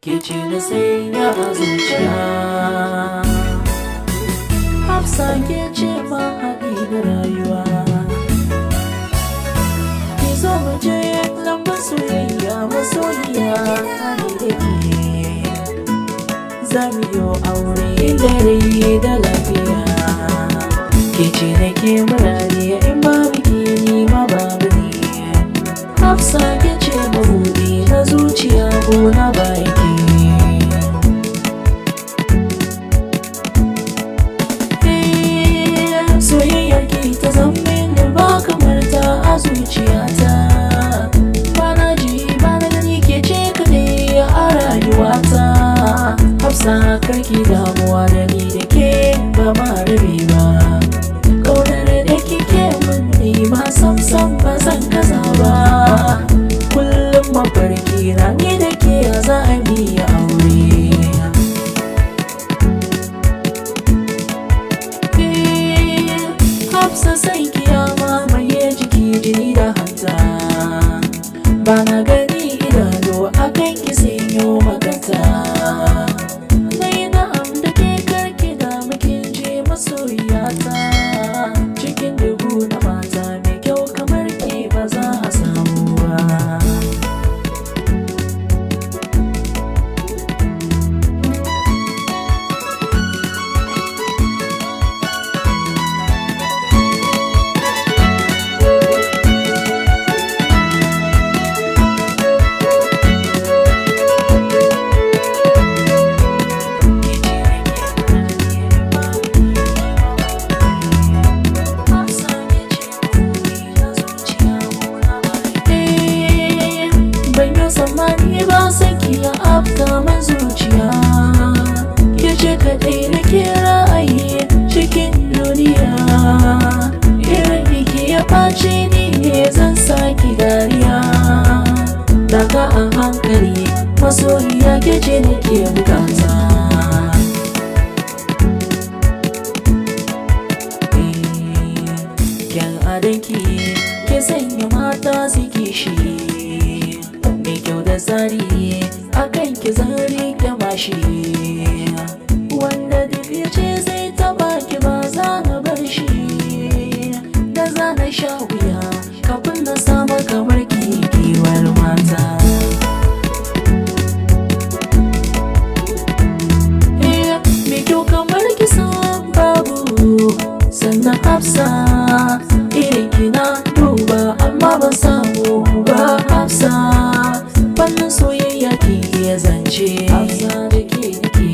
ke ce na sanya a zuciya. Hafsa ke ce mahaɗi da rayuwa. Ki zo mu je lambar soyayya masoyiya ni da ke. Za mu yi aure da rai da lafiya. Ke ce nake murari in babu ke ni ma babu ni. Hafsa ke ce mabuɗi na zuciya ko na baki. Soyayyar ki ta zama da ba kamar ta a zuciyata. Bana ji bana gani ke ce kaɗai a rayuwata. Hafsa karki damuwa da ni da ke ba ma rabe ba. Ƙaunar da kike mun ni ma sam ba zan gaza ba. Kullum mafarki na ni da ke za a biya aure. Hafsa sai kiyama mai jiki jini da hanta. Bana gani idanu akan ki sai yo makanta. Nai na'am da ke karki da mukin je masoyiyata. Cikin dubu na mata mai kyau kamar ki ba za a samu ba. Samani ba saki ya afka man zuciya. Ke ce kaɗai na ke ra'ayi cikin duniya. Irin biki ya ɓace ni ne zan saki dariya. Daga a hankali masoyiya ke ce nake bukata. Kyan adanki ke sanya mata suke shi. Da tsari akan ki zari da mashi. Wanda duk ya ce zai taba ki ba za na bar shi. Da za na sha wuya kafin na samu kamar ki giwar mata. Me kyau kamar ki san babu. Sannan Hafsa irin kina duba amma ban samu ba. Hafsa fannin soyayya ke iya zance. Hafsa da ke nake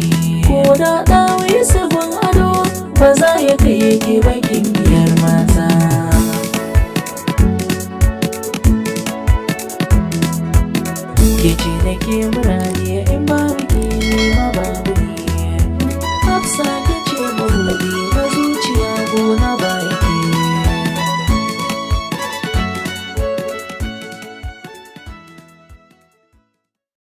ko da ɗawi sabon ado ba za ya kai ke bakin biyar mata. Ke ce nake murari in babu ke ma babu ni. Hafsa ke ce mabuɗi na zuciya gona